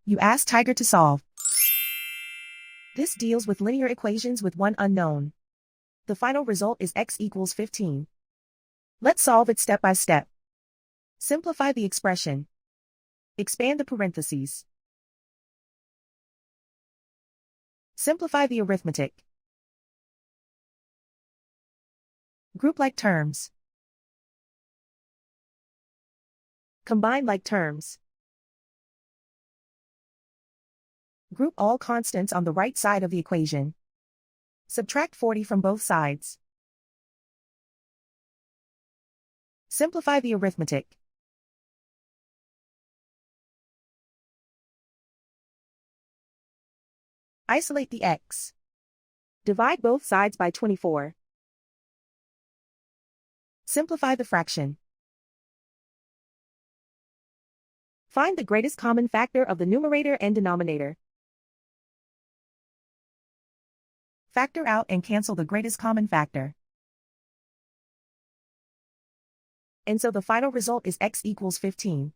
You ask Tiger to solve. This deals with linear equations with one unknown. The final result is x equals 15. Let's solve it step by step. Simplify the expression. Expand the parentheses. Simplify the arithmetic. Group like terms. Combine like terms. Group all constants on the right side of the equation. Subtract 40 from both sides. Simplify the arithmetic. Isolate the x. Divide both sides by 24. Simplify the fraction. Find the greatest common factor of the numerator and denominator. Factor out and cancel the greatest common factor. And so the final result is x equals 15.